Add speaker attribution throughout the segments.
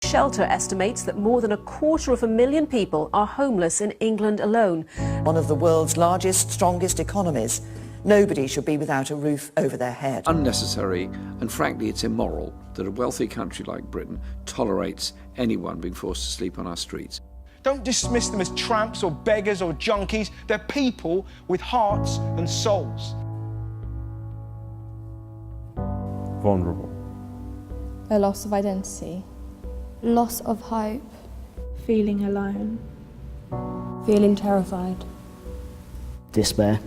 Speaker 1: Shelter estimates that more than 250,000 people are homeless in England alone.
Speaker 2: One of the world's largest, strongest economies. Nobody should be without a roof over their head.
Speaker 3: Unnecessary, and frankly it's immoral that a wealthy country like Britain tolerates anyone being forced to sleep on our streets.
Speaker 4: Don't dismiss them as tramps or beggars or junkies. They're people with hearts and souls.
Speaker 5: Vulnerable.
Speaker 6: A loss of identity. Loss of hope.
Speaker 7: Feeling alone.
Speaker 6: Feeling terrified.
Speaker 8: Despair.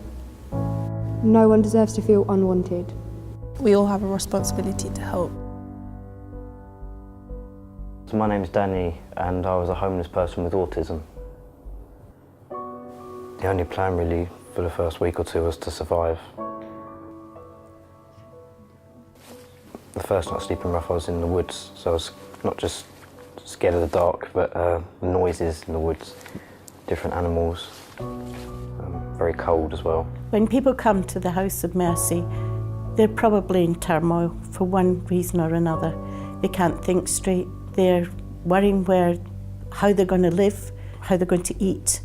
Speaker 9: No one deserves to feel unwanted.
Speaker 7: We all have a responsibility to help.
Speaker 10: So my name's Danny and I was a homeless person with autism. The only plan really for the first week or two was to survive. The first night sleeping rough I was in the woods, so I was not just scared of the dark but noises in the woods, different animals, very cold as well.
Speaker 11: When people come to the House of Mercy, they're probably in turmoil for one reason or another. They can't think straight. They're worrying how they're going to live, how they're going to eat,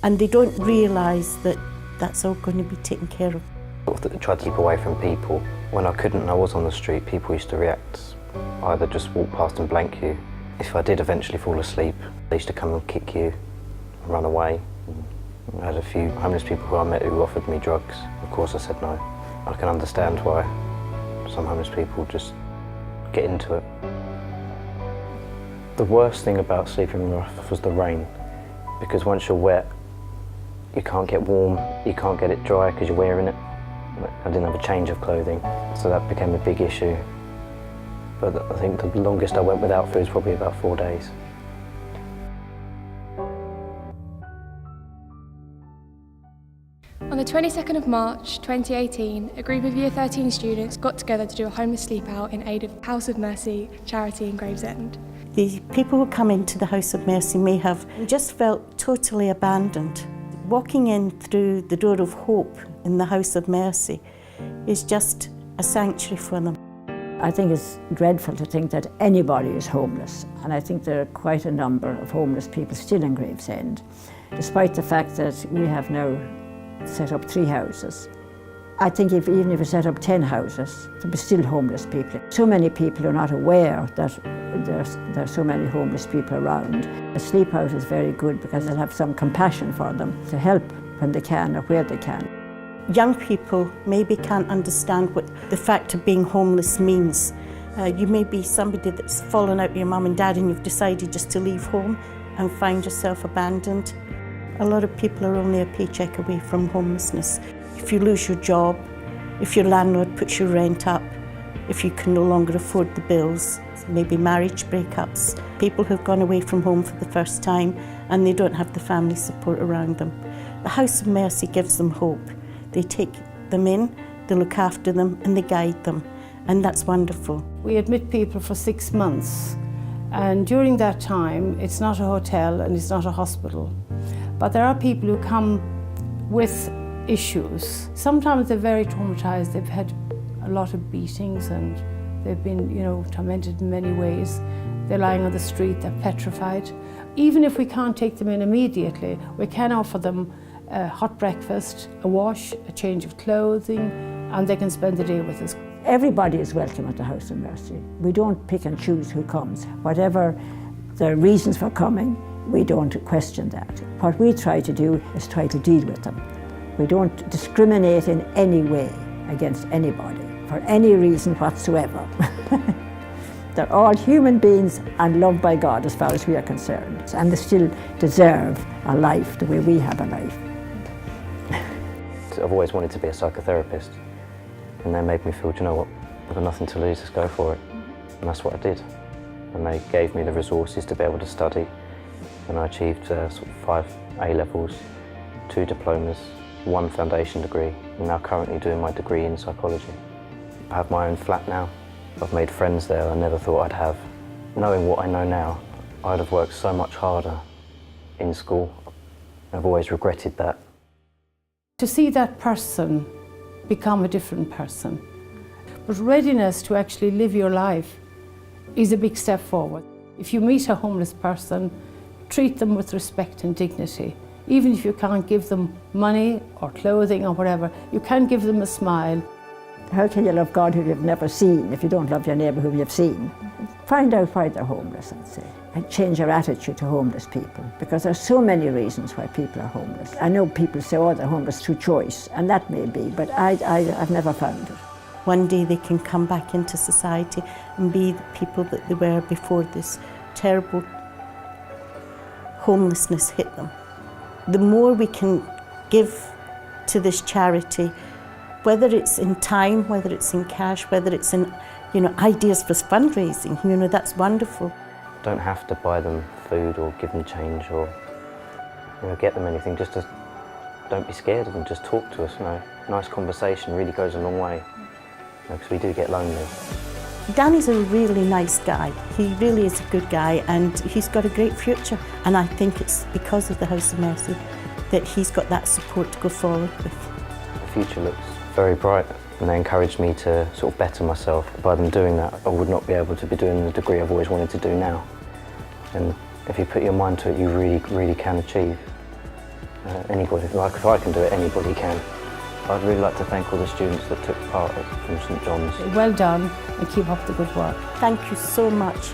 Speaker 11: and they don't realise that that's all going to be taken care of.
Speaker 10: I tried to keep away from people. When I couldn't and I was on the street, people used to react. Either just walk past and blank you. If I did eventually fall asleep, they used to come and kick you and run away. I had a few homeless people who I met who offered me drugs. Of course I said no. I can understand why some homeless people just get into it. The worst thing about sleeping rough was the rain, because once you're wet, you can't get warm, you can't get it dry because you're wearing it. I didn't have a change of clothing, so that became a big issue. But I think the longest I went without food was probably about 4 days.
Speaker 6: On the 22nd of March 2018, a group of Year 13 students got together to do a homeless sleep out in aid of House of Mercy charity in Gravesend.
Speaker 11: The people who come into the House of Mercy may have just felt totally abandoned. Walking in through the door of hope in the House of Mercy is just a sanctuary for them.
Speaker 8: I think it's dreadful to think that anybody is homeless, and I think there are quite a number of homeless people still in Gravesend, despite the fact that we have now set up 3 houses. I think even if we set up 10 houses, there'll be still homeless people. So many people are not aware that there are so many homeless people around. A sleep out is very good because they'll have some compassion for them to help when they can or where they can.
Speaker 11: Young people maybe can't understand what the fact of being homeless means. You may be somebody that's fallen out with your mum and dad and you've decided just to leave home and find yourself abandoned. A lot of people are only a paycheck away from homelessness. If you lose your job, if your landlord puts your rent up, if you can no longer afford the bills, maybe marriage breakups, people who've gone away from home for the first time and they don't have the family support around them. The House of Mercy gives them hope. They take them in, they look after them and they guide them, and that's wonderful.
Speaker 9: We admit people for 6 months, and during that time it's not a hotel and it's not a hospital, but there are people who come with issues. Sometimes they're very traumatized. They've had a lot of beatings and they've been, tormented in many ways. They're lying on the street, they're petrified. Even if we can't take them in immediately, we can offer them a hot breakfast, a wash, a change of clothing, and they can spend the day with us.
Speaker 8: Everybody is welcome at the House of Mercy. We don't pick and choose who comes. Whatever their reasons for coming, we don't question that. What we try to do is try to deal with them. We don't discriminate in any way against anybody for any reason whatsoever. They're all human beings and loved by God as far as we are concerned. And they still deserve a life the way we have a life.
Speaker 10: I've always wanted to be a psychotherapist, and they made me feel, do you know what, I've got nothing to lose, let's go for it. And that's what I did. And they gave me the resources to be able to study, and I achieved sort of 5 A-levels, 2 diplomas, 1 foundation degree, and now currently doing my degree in psychology. I have my own flat now. I've made friends there I never thought I'd have. Knowing what I know now, I'd have worked so much harder in school. I've always regretted that.
Speaker 9: To see that person become a different person, but readiness to actually live your life is a big step forward. If you meet a homeless person, treat them with respect and dignity. Even if you can't give them money or clothing or whatever, you can give them a smile.
Speaker 8: How can you love God who you've never seen if you don't love your neighbour who you've seen? Find out why they're homeless, I'd say, and change your attitude to homeless people, because there's so many reasons why people are homeless. I know people say, oh, they're homeless through choice, and that may be, but I've never found it.
Speaker 11: One day they can come back into society and be the people that they were before this terrible homelessness hit them. The more we can give to this charity, whether it's in time, whether it's in cash, whether it's in, ideas for fundraising, that's wonderful.
Speaker 10: Don't have to buy them food or give them change or, get them anything. Just don't be scared of them. Just talk to us. Nice conversation really goes a long way, because we do get lonely.
Speaker 11: Danny's a really nice guy. He really is a good guy, and he's got a great future. And I think it's because of the House of Mercy that he's got that support to go forward with.
Speaker 10: The future looks very bright, and they encouraged me to sort of better myself. By them doing that, I would not be able to be doing the degree I've always wanted to do now. And if you put your mind to it, you really, really can achieve. Anybody, like if I can do it, anybody can. I'd really like to thank all the students that took part from St John's.
Speaker 9: Well done, and keep up the good work.
Speaker 11: Thank you so much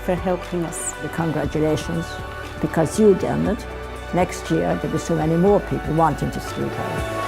Speaker 11: for helping us.
Speaker 8: Congratulations, because you've done it. Next year there'll be so many more people wanting to sleep out.